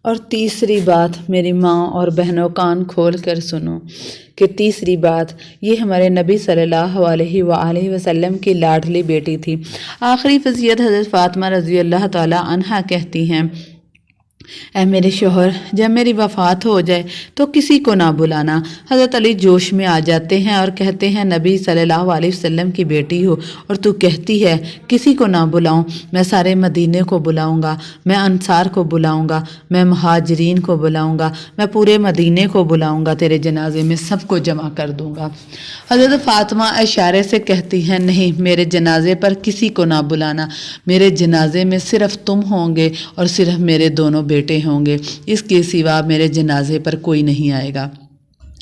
اور تیسری بات میری ماں اور بہنوں کان کھول کر سنو کہ تیسری بات یہ ہمارے نبی صلی اللہ علیہ وآلہ وسلم کی لاڈلی بیٹی تھی۔ آخری وصیت حضرت فاطمہ رضی اللہ تعالی عنہا کہتی ہیں، اے میرے شوہر، جب میری وفات ہو جائے تو کسی کو نہ بلانا۔ حضرت علی جوش میں آ جاتے ہیں اور کہتے ہیں، نبی صلی اللہ علیہ وسلم کی بیٹی ہو اور تو کہتی ہے کسی کو نہ بلاؤں؟ میں سارے مدینے کو بلاؤں گا، میں انصار کو بلاؤں گا، میں مہاجرین کو بلاؤں گا، میں پورے مدینے کو بلاؤں گا، تیرے جنازے میں سب کو جمع کر دوں گا۔ حضرت فاطمہ اشارے سے کہتی ہیں، نہیں، میرے جنازے پر کسی کو نہ بلانا، میرے جنازے میں صرف تم ہوں گے اور صرف میرے دونوں بیٹے ہوں گے، اس کے سوا میرے جنازے پر کوئی نہیں آئے گا۔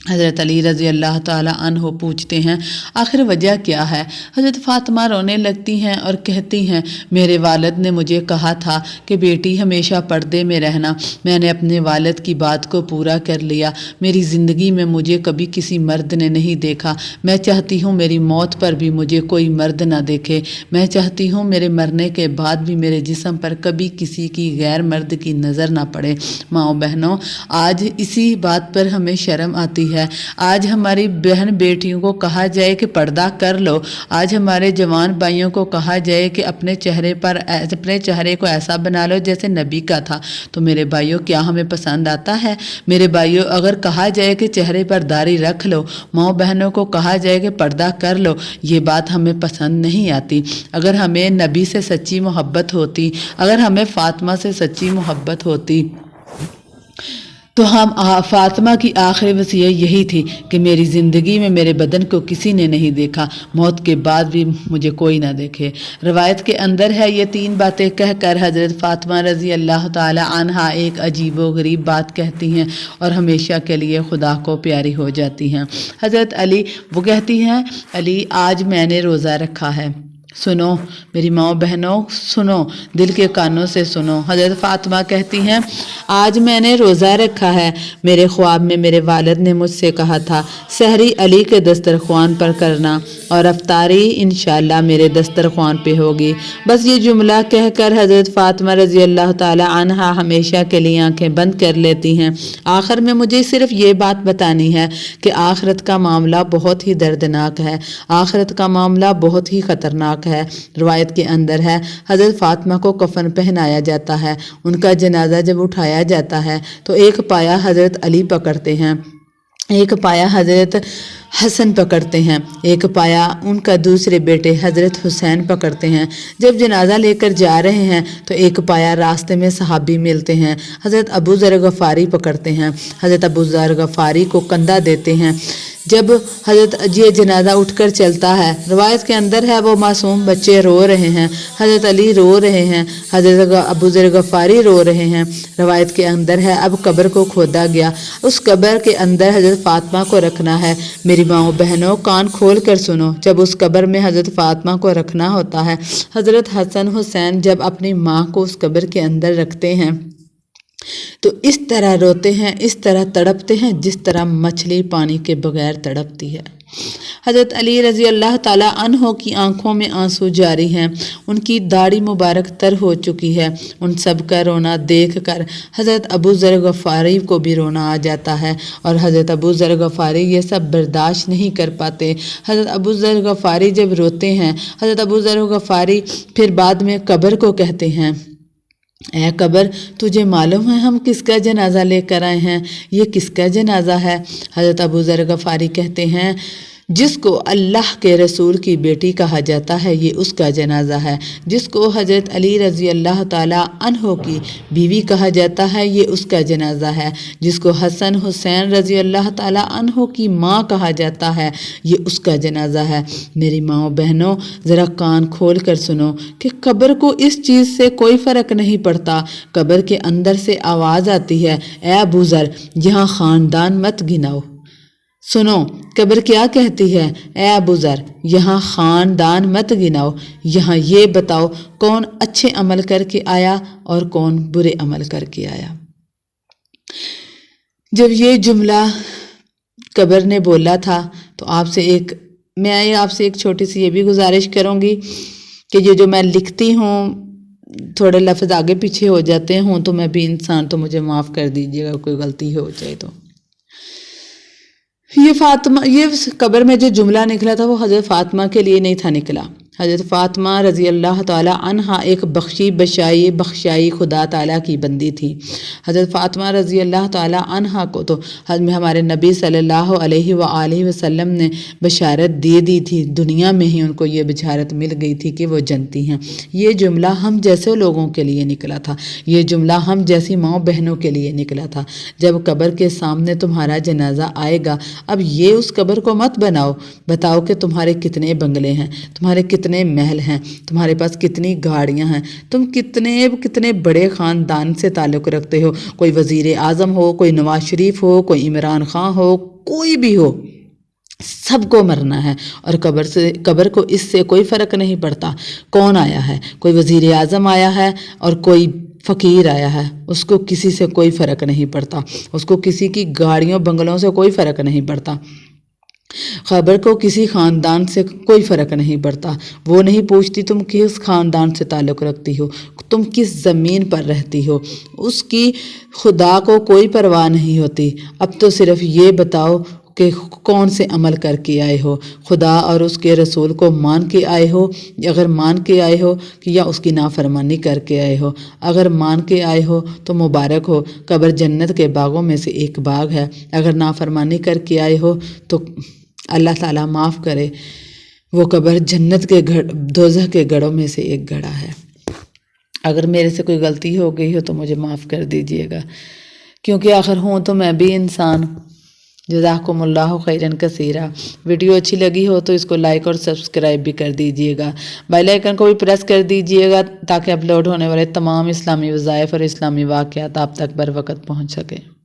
حضرت علی رضی اللہ تعالی عنہ پوچھتے ہیں، آخر وجہ کیا ہے؟ حضرت فاطمہ رونے لگتی ہیں اور کہتی ہیں، میرے والد نے مجھے کہا تھا کہ بیٹی ہمیشہ پردے میں رہنا، میں نے اپنے والد کی بات کو پورا کر لیا، میری زندگی میں مجھے کبھی کسی مرد نے نہیں دیکھا، میں چاہتی ہوں میری موت پر بھی مجھے کوئی مرد نہ دیکھے، میں چاہتی ہوں میرے مرنے کے بعد بھی میرے جسم پر کبھی کسی کی غیر مرد کی نظر نہ پڑے۔ ماؤں بہنوں، آج اسی بات پر ہمیں شرم آتی ہے۔ آج ہماری بہن بیٹیوں کو کہا جائے کہ پردہ کر لو، آج ہمارے جوان بھائیوں کو کہا جائے کہ اپنے چہرے کو ایسا بنا لو جیسے نبی کا تھا، تو میرے بھائیوں کیا ہمیں پسند آتا ہے؟ میرے بھائیوں، اگر کہا جائے کہ چہرے پر داڑھی رکھ لو، ماں بہنوں کو کہا جائے کہ پردہ کر لو، یہ بات ہمیں پسند نہیں آتی۔ اگر ہمیں نبی سے سچی محبت ہوتی، اگر ہمیں فاطمہ سے سچی محبت ہوتی تو فاطمہ کی آخری وصیت یہی تھی کہ میری زندگی میں میرے بدن کو کسی نے نہیں دیکھا، موت کے بعد بھی مجھے کوئی نہ دیکھے۔ روایت کے اندر ہے، یہ 3 باتیں کہہ کر حضرت فاطمہ رضی اللہ تعالی عنہا ایک عجیب و غریب بات کہتی ہیں اور ہمیشہ کے لیے خدا کو پیاری ہو جاتی ہیں۔ حضرت علی وہ کہتی ہیں، علی آج میں نے روزہ رکھا ہے، سنو میری ماں بہنوں، سنو، دل کے کانوں سے سنو۔ حضرت فاطمہ کہتی ہیں، آج میں نے روزہ رکھا ہے، میرے خواب میں میرے والد نے مجھ سے کہا تھا، سحری علی کے دسترخوان پر کرنا اور افطاری انشاءاللہ میرے دسترخوان پہ ہوگی۔ بس یہ جملہ کہہ کر حضرت فاطمہ رضی اللہ تعالی عنہا ہمیشہ کے لیے آنکھیں بند کر لیتی ہیں۔ آخر میں مجھے صرف یہ بات بتانی ہے کہ آخرت کا معاملہ بہت ہی دردناک ہے، آخرت کا معاملہ بہت ہی خطرناک ہے۔ روایت کے اندر ہے، حضرت فاطمہ کو کفن پہنایا جاتا ہے، ان کا جنازہ جب اٹھایا جاتا ہے تو ایک پایا حضرت علی پکڑتے ہیں، ایک پایا حضرت حسن پکڑتے ہیں، ایک پایا ان کا دوسرے بیٹے حضرت حسین پکڑتے ہیں۔ جب جنازہ لے کر جا رہے ہیں تو ایک پایا راستے میں صحابی ملتے ہیں، حضرت ابو ذر غفاری پکڑتے ہیں، حضرت ابو ذر غفاری کو کندھا دیتے ہیں۔ جب حضرت یہ جنازہ اٹھ کر چلتا ہے، روایت کے اندر ہے وہ معصوم بچے رو رہے ہیں، حضرت علی رو رہے ہیں، حضرت ابو ذر غفاری رو رہے ہیں۔ روایت کے اندر ہے اب قبر کو کھودا گیا، اس قبر کے اندر حضرت فاطمہ کو رکھنا ہے۔ میری ماؤں بہنوں کان کھول کر سنو، جب اس قبر میں حضرت فاطمہ کو رکھنا ہوتا ہے، حضرت حسن حسین جب اپنی ماں کو اس قبر کے اندر رکھتے ہیں تو اس طرح روتے ہیں، اس طرح تڑپتے ہیں جس طرح مچھلی پانی کے بغیر تڑپتی ہے۔ حضرت علی رضی اللہ تعالیٰ عنہ کی آنکھوں میں آنسو جاری ہیں، ان کی داڑھی مبارک تر ہو چکی ہے۔ ان سب کا رونا دیکھ کر حضرت ابو ذر غفاری کو بھی رونا آ جاتا ہے اور حضرت ابو ذر غفاری یہ سب برداشت نہیں کر پاتے۔ حضرت ابو ذر غفاری جب روتے ہیں، حضرت ابو ذر غفاری پھر بعد میں قبر کو کہتے ہیں، اے قبر، تجھے معلوم ہے ہم کس کا جنازہ لے کر آئے ہیں؟ یہ کس کا جنازہ ہے؟ حضرت ابو ذر غفاری کہتے ہیں، جس کو اللہ کے رسول کی بیٹی کہا جاتا ہے یہ اس کا جنازہ ہے، جس کو حضرت علی رضی اللہ تعالیٰ عنہ کی بیوی کہا جاتا ہے یہ اس کا جنازہ ہے، جس کو حسن حسین رضی اللہ تعالیٰ عنہ کی ماں کہا جاتا ہے یہ اس کا جنازہ ہے۔ میری ماں بہنوں، ذرا کان کھول کر سنو کہ قبر کو اس چیز سے کوئی فرق نہیں پڑتا۔ قبر کے اندر سے آواز آتی ہے، اے ابو ذر، یہاں خاندان مت گناؤ۔ سنو قبر کیا کہتی ہے، اے ابو ذر، یہاں خاندان مت گناؤ، یہاں یہ بتاؤ کون اچھے عمل کر کے آیا اور کون برے عمل کر کے آیا۔ جب یہ جملہ قبر نے بولا تھا تو میں آپ سے ایک چھوٹی سی یہ بھی گزارش کروں گی کہ یہ جو میں لکھتی ہوں تھوڑے لفظ آگے پیچھے ہو جاتے ہوں تو میں بھی انسان، تو مجھے معاف کر دیجیے گا، کوئی غلطی ہو جائے تو۔ یہ قبر میں جو جملہ نکلا تھا وہ حضرت فاطمہ کے لیے نہیں تھا نکلا۔ حضرت فاطمہ رضی اللہ تعالی عنہا ایک بخشائی خدا تعالیٰ کی بندی تھی۔ حضرت فاطمہ رضی اللہ تعالی عنہا کو تو ہمارے نبی صلی اللہ علیہ وآلہ وسلم نے بشارت دے دی تھی، دنیا میں ہی ان کو یہ بشارت مل گئی تھی کہ وہ جنتی ہیں۔ یہ جملہ ہم جیسے لوگوں کے لیے نکلا تھا، یہ جملہ ہم جیسی ماں بہنوں کے لیے نکلا تھا۔ جب قبر کے سامنے تمہارا جنازہ آئے گا، اب یہ اس قبر کو مت بتاؤ کہ تمہارے کتنے بنگلے ہیں، تمہارے کتنے محل ہیں، تمہارے پاس کتنی گاڑیاں ہیں، تم کتنے بڑے خاندان سے تعلق رکھتے ہو، کوئی وزیر اعظم ہو، کوئی نواز شریف ہو، کوئی عمران خان ہو، کوئی بھی ہو، سب کو مرنا ہے۔ اور قبر کو اس سے کوئی فرق نہیں پڑتا کون آیا ہے، کوئی وزیر اعظم آیا ہے اور کوئی فقیر آیا ہے، اس کو کسی سے کوئی فرق نہیں پڑتا، اس کو کسی کی گاڑیوں بنگلوں سے کوئی فرق نہیں پڑتا، قبر کو کسی خاندان سے کوئی فرق نہیں پڑتا۔ وہ نہیں پوچھتی تم کس خاندان سے تعلق رکھتی ہو، تم کس زمین پر رہتی ہو، اس کی خدا کو کوئی پرواہ نہیں ہوتی۔ اب تو صرف یہ بتاؤ کہ کون سے عمل کر کے آئے ہو، خدا اور اس کے رسول کو مان کے آئے ہو، اگر مان کے آئے ہو یا اس کی نافرمانی کر کے آئے ہو۔ اگر مان کے آئے ہو تو مبارک ہو، قبر جنت کے باغوں میں سے ایک باغ ہے۔ اگر نافرمانی کر کے آئے ہو تو اللہ تعالیٰ معاف کرے، وہ قبر جنت کے دوزخ کے گڑھوں میں سے ایک گڑھا ہے۔ اگر میرے سے کوئی غلطی ہو گئی ہو تو مجھے معاف کر دیجئے گا، کیونکہ آخر ہوں تو میں بھی انسان۔ جزاکم اللہ خیرن کثیرہ۔ ویڈیو اچھی لگی ہو تو اس کو لائک اور سبسکرائب بھی کر دیجئے گا، بیل آئیکن کو بھی پریس کر دیجئے گا تاکہ اپلوڈ ہونے والے تمام اسلامی وظائف اور اسلامی واقعات آپ تک بر وقت پہنچ سکیں۔